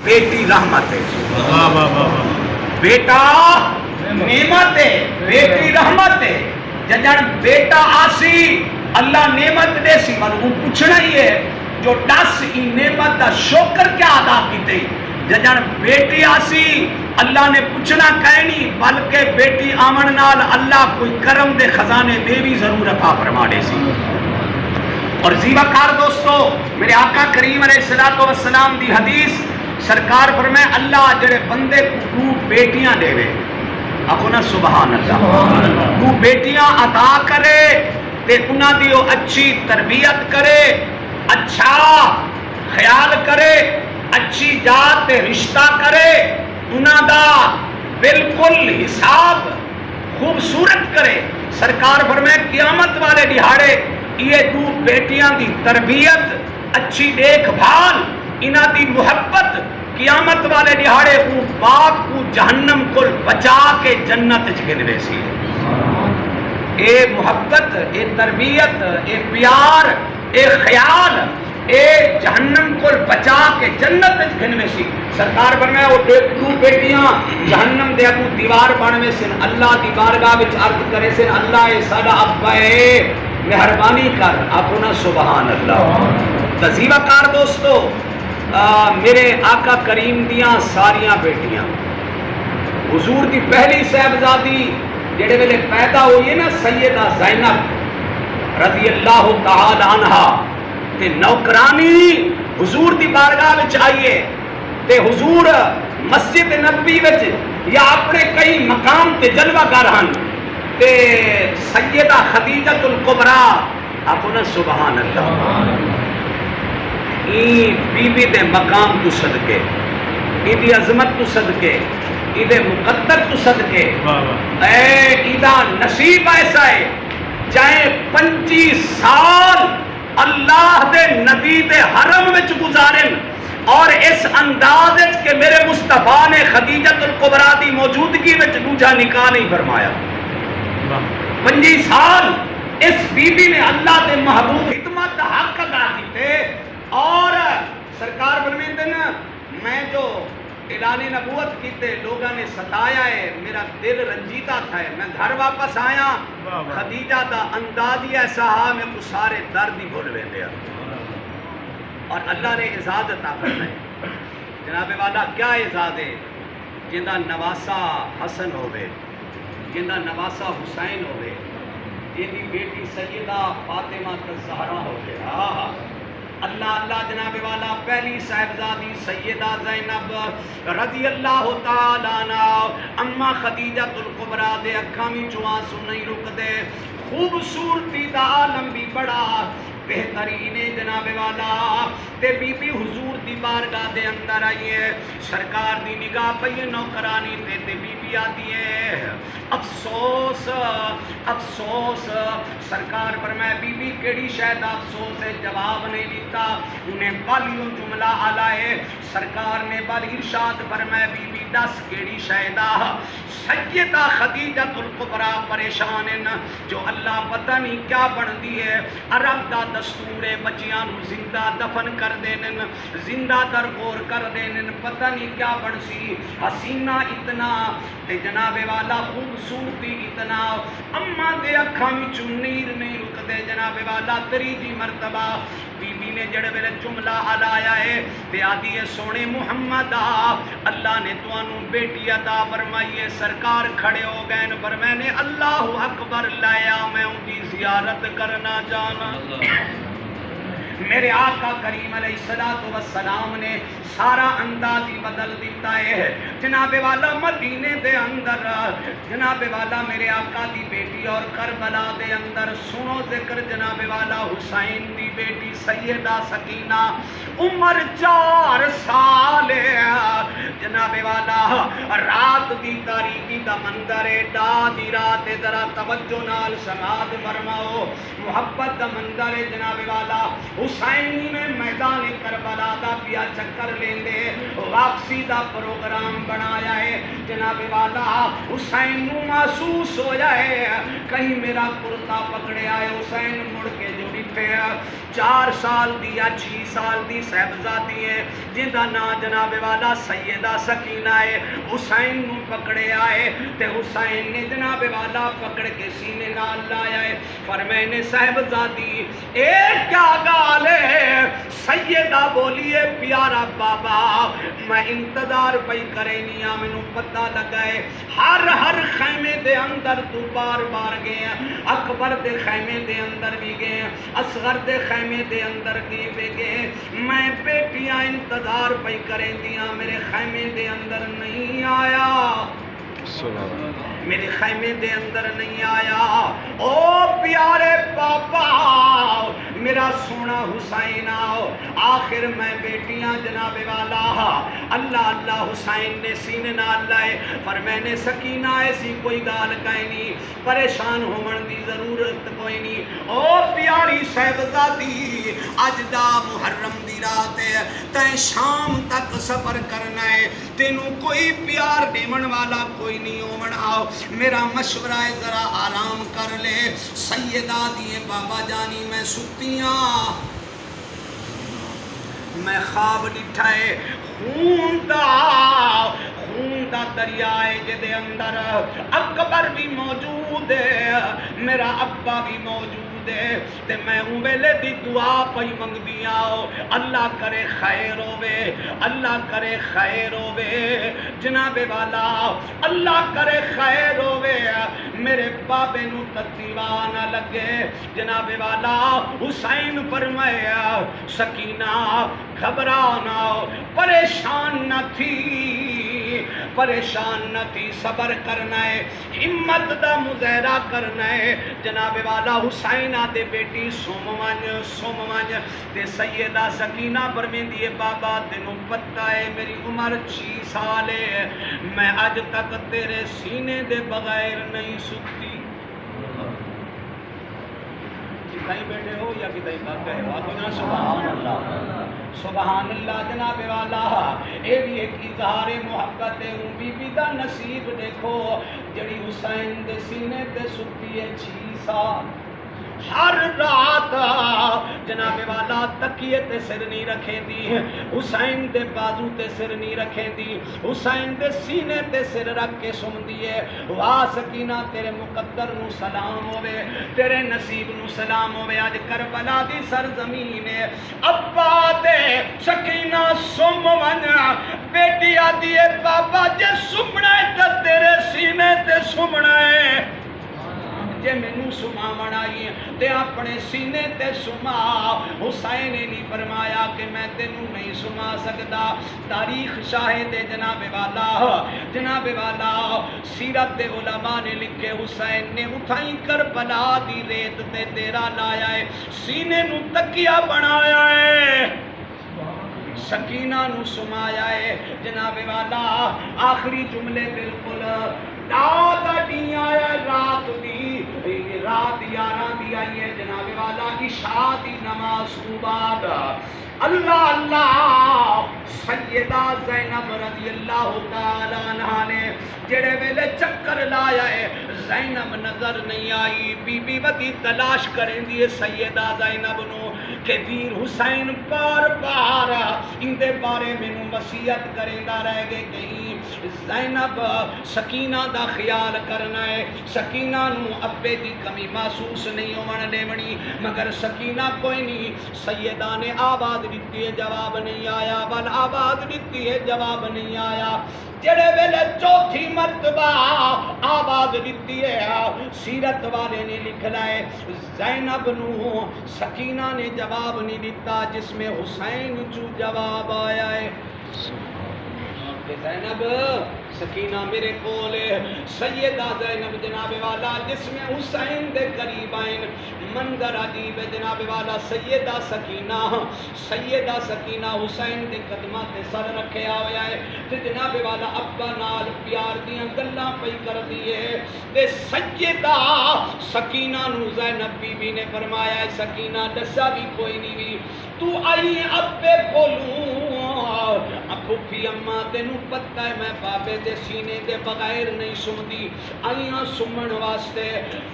بیٹی رحمت ہے، بیٹا نعمت ہے، بیٹی رحمت ہے۔ ججن بیٹا آسی اللہ نعمت دے سی من پوچھنا ہی ہے جو دس ای نعمت دا شکر کیا ادا کیتے۔ ججن بیٹی آسی اللہ نے پوچھنا کہنی بلکہ بیٹی آمن نال اللہ کوئی کرم دے خزانے دے بھی ضرور عطا فرما دے سی۔ اور زیبا کار دوستو، میرے آقا کریم علیہ السلام دی حدیث سرکار فرمائے اللہ جڑے بندے کو دو بیٹیاں دے وے، آخو نا سبحان اللہ، دو بیٹیاں عطا کرے تے انہاں دی اچھی تربیت کرے، اچھا خیال کرے، اچھی جات تے رشتہ کرے، انہاں دا بالکل حساب خوبصورت کرے۔ سرکار فرمائے قیامت والے دہاڑے یہ دو بیٹیاں دی تربیت، اچھی دیکھ بھال، انہاں دی محبت قیامت والے دہاڑے کو باپ کو جہنم کو بچا کے جنت چکنے سی۔ اے محبت، اے تربیت، اے پیار، اے خیال، اے جہنم کو بچا کے جنت چکنے سی۔ سرکار فرمایا وہ دو بیٹیاں جہنم دے کو دیوار بنوے سن، اللہ دی بارگاہ وچ عرض کرے سن اللہ اے ساڈا ابا اے مہربانی کر، اپنا سبحان اللہ۔ تزیبہ کار دوستو، میرے آقا کریم دیاں ساریاں بیٹیاں، حضور دی پہلی صاحبزادی جڑے ویلے پیدا ہوئی ہے نا سیدہ زینب رضی اللہ تعالی عنہا تے نوکرانی حضور دی بارگاہ وچ آئیے تے حضور مسجد نبوی وچ یا اپنے کئی مقام تے جلوہ گر ہن تے سیدہ خدیجۃ الکبریٰ، اپنا سبحان اللہ، بی بی دے مقام تو صدقے، ایدی عظمت تو صدقے، ایدے مقدر تو صدقے، اے ایدہ نصیب ایسا ہے چاہے 25 سال اللہ دے نبی دے حرم وچ گزارن اور اس انداز کہ میرے مصطفیٰ نے خدیجۃ الکبریٰ دی موجودگی وچ دوجا نکاح نہیں فرمایا۔ 25 سال اس بی بی نے اللہ دے محبوب خدمت حق ادا کیتے اور سرکار فرمیندے نا میں جو اعلان نبوت کیتے لوگاں نے ستایا ہے، میرا دل رنجیدہ تھا ہے، میں گھر واپس آیا خدیجہ دا انداز ہی ایسا ہا میں کو سارے درد ہی بھول ویندے اور اللہ نے اعزاز عطا فرمائے۔ جناب والا کیا اعزاز ہے؟ جندا نواسا حسن ہوئے، جندا نواسا حسین ہوئے، جنی بیٹی سیدہ فاطمہ الزہرا ہوئے۔ اللہ اللہ جناب والا پہلی صاحبزادی سیدہ زینب رضی اللہ تعالی عنہ اما خدیجۃ الکبریٰ دے اکھاں وچوں آنسو نہیں رکدے، خوبصورتی دا عالم بھی بڑا بہترین جناب والا تے بی بی حضور دی بارگاہ دے اندر آئیے، سرکار دی نگاہ پئی نوکرانی تے بی بی آتی ہے افسوس افسوس۔ سرکار فرمائے بی بی کیڑی شاید افسوس ہے، جواب نہیں دیتا، انہیں بالیوں جملہ آلائے، سرکار نے بال ارشاد فرمائے بی بی دس کیڑی شاہدہ سیدہ خدیجۃ الکبریٰ پریشان ہیں جو اللہ پتہ نہیں کیا بن دی ہے، عرب دا دستور بچیاں نو زندہ دفن کر دینن، زندہ درگور کر دینن، پتہ نہیں کیا بن سی، حسینہ اتنا تے جناب والا خوبصورتی اتنا، اما دے اکھاں وچوں نیر نہیں رکدے جناب والا۔ تریجی مرتبہ بی بی نے جڑے ویلے جملہ آلایا ہے تے آدھی ہے سونے محمد اللہ نے توانوں بیٹی عطا فرمائی ہے۔ سرکار کھڑے ہو گئے پر میں نے اللہ اکبر لایا میں ان کی زیارت کرنا جانا۔ میرے آقا کریم علیہ السلام نے سارا انداز ہی بدل دیتا ہے جناب والا۔ مدینے دے اندر جناب والا میرے آقا دی بیٹی اور کربلا دے اندر سنو ذکر جناب والا حسین دی بیٹی سیدہ سکینہ عمر 4 سال جناب والا، رات دی تاریکی دا مندر ہے، دا دی رات ذرا توجہ نال سماعت فرماؤ، محبت دا مندر ہے جناب والا۔ حسینی میں میدان کربلا دا پیا چکر لیندے واپسی دا پروگرام بنایا ہے جناب والا۔ حسین نو محسوس ہو جائے کہیں میرا کرتا پکڑے آئے، حسین مڑ کے جوڑی بیٹھے 4 سال دی یا 6 سال دی صاحبزادی ہے جن دا نام جناب والا سیدہ سکینہ ہے. حسین نو پکڑے آئے تے حسین نے جناب والا پکڑ کے سینے نال لایا ہے. فرمائے صاحبزادی اے کیا گال ہے؟ سیدہ بولیے پیارا بابا میں انتظار پئی کرے نہیں مینوں پتہ لگا ہے ہر خیمے دے اندر تو بار بار گئے اکبر دے خیمے دے اندر بھی گئے اصغر دے خیمے دے اندر بھی گئے میں بیٹیاں انتظار پئی کریں دیاں میرے خیمے دے اندر نہیں آیا میرے خیمے دے اندر نہیں آیا. او پیارے پاپا میرا سونا حسین آؤ. آخر میں بیٹیاں جناب والا اللہ اللہ حسین نے سینے نال لائے. فرمائے سکینہ ایسی کوئی گال کہیں نہیں پریشان ہومن دی ضرورت کوئی نہیں. او پیاری صاحبزادی اج دا محرم دی رات ہے تے شام تک سفر کرنا ہے تینوں کوئی پیار دیمن والا کوئی نہیں ہومن. آؤ میرا مشورہ ہے ذرا آرام کر لے. سیدہ دیے بابا جانی میں ستیاں میں خواب ڈٹھا ہے خون دا دریا ہے جدے اندر اکبر بھی موجود ہے میرا ابا بھی موجود ہے تے میں ویلے دی دعا پئی منگدی آؤ اللہ کرے خیر ہوے اللہ کرے خیر ہوے جناب والا اللہ کرے خیر ہوے میرے بابے نو تتیوا نہ لگے. جناب والا حسین فرمایا سکینہ گھبرا نہ پریشان نہ تھی صبر کرنا ہے ہمت دا مظاہرہ کرنا ہے. جناب والا حسین آدے بیٹی سوم ونج تے سیدہ سکینہ فرمیندی ہے بابا تینوں پتہ ہے میری عمر 6 سال ہے میں اج تک تیرے سینے دے بغیر نہیں سکتی. کہیں بیٹھے ہو یا کہیں بات گئے ہو سبحان اللہ سبحان اللہ. جناب والا اے بھی ایک اظہار محبت ہے. بی بی دا نصیب دیکھو جڑی حسین دے سینے تے ستی ہے 6 سال ہر رات جناب والا تکیے تے سر نہیں رکھیں دی حسین دے بازو تے سر نہیں رکھیں دی حسین دے سینے تے سر رکھ کے سن دیے. واہ سکینہ تیرے مقدر نو سلام ہوئے تیرے نصیب نو سلام ہوئے. آج کربلا دی سرزمین ہے ابا دے سکینہ سم ون بیٹی آدھی ہے بابا جے سمنا ہے تو تیرے سینے تے سمنا ہے جے مینوں سما بنائی تے اپنے سینے تے سما. حسین نے نہیں فرمایا کہ میں تینوں نہیں سما سکتا. تاریخ شاہد جناب والا سیرت دے علماء نے لکھے حسین نے اٹھائی کربلا دی ریت تے ڈیرا لایا ہے سینے نو تکیا بنایا ہے سکینہ نو سمایا ہے. جناب والا آخری جملے بالکل رات 11 دی آئی ہے جناب والا عشاء دی نماز تو بعد اللہ اللہ سیدہ زینب رضی اللہ تعالی عنہ نے جڑے ویلے چکر لایا ہے زینب نظر نہیں آئی. بی بی ودی تلاش کریں دی سیدہ زینب نو کہ ویر حسین بار بار ان دے بارے میں وصیت کریندا رہ گئے کہیں زینب سکینہ دا خیال کرنا ہے سکینہ نو ابے دی کمی محسوس نہیں ہون دیونی. مگر سکینہ کوئی نہیں. سیدہ نے آواز دیتی ہے جواب نہیں آیا بل آواز دیتی ہے جواب نہیں آیا. جڑے ویلے چوتھی مرتبہ آواز دیتی ہے سیرت والے نے لکھنا ہے زینب نو سکینہ نے جواب نہیں دیتا جس میں حسین جو جواب آیا ہے کہ زینب سکینہ میرے کولے سیدہ زینب جناب والا جس میں حسین دے قریب آئین منظر عجیب ہے جناب والا سیدہ سکینہ حسین دے قدمہ تے سر رکھے آیا ہے تے جناب والا ابا نال پیار دیاں گلاں پئی کر دیے تے سیدہ سکینہ نو زینب بی بی نے فرمایا ہے سکینہ دسا بھی کوئی نہیں بھی تو آئی ابے کولوں پھوپھی اما تینوں پتہ ہے میں بابے دے سینے دے بغیر نہیں سمدی، آئیاں سمن واسطے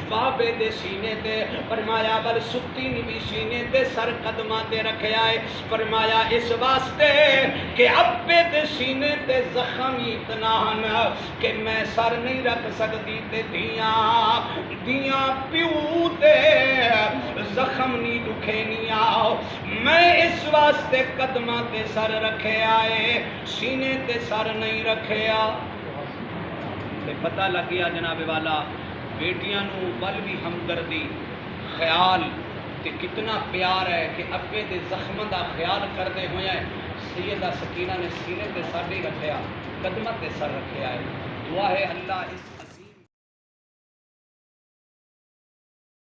بابے دے سینے تے، فرمایا بل ستی نہیں بھی سینے تے سر قدماں تے رکھے آئے، فرمایا اس واسطے کہ ابے دے سینے تے زخم اتنا ہن کہ میں سر نہیں رکھ سکتی تے دیاں پیو تے زخم نہیں دکھے نہیں آؤ، میں اس واسطے قدماں تے سر رکھے آئے سینے تے سر نہیں رکھے آ۔ تے پتہ لگ گیا جناب والا بیٹیاں نو بل بھی ہمدردی خیال تے کتنا پیار ہے کہ ابے دے زخماں دا خیال کردے ہوئے سیدہ سکینہ نے سینے تے سر نہیں رکھیا، قدماں تے سر رکھے آئے۔ دعا ہے اللہ اس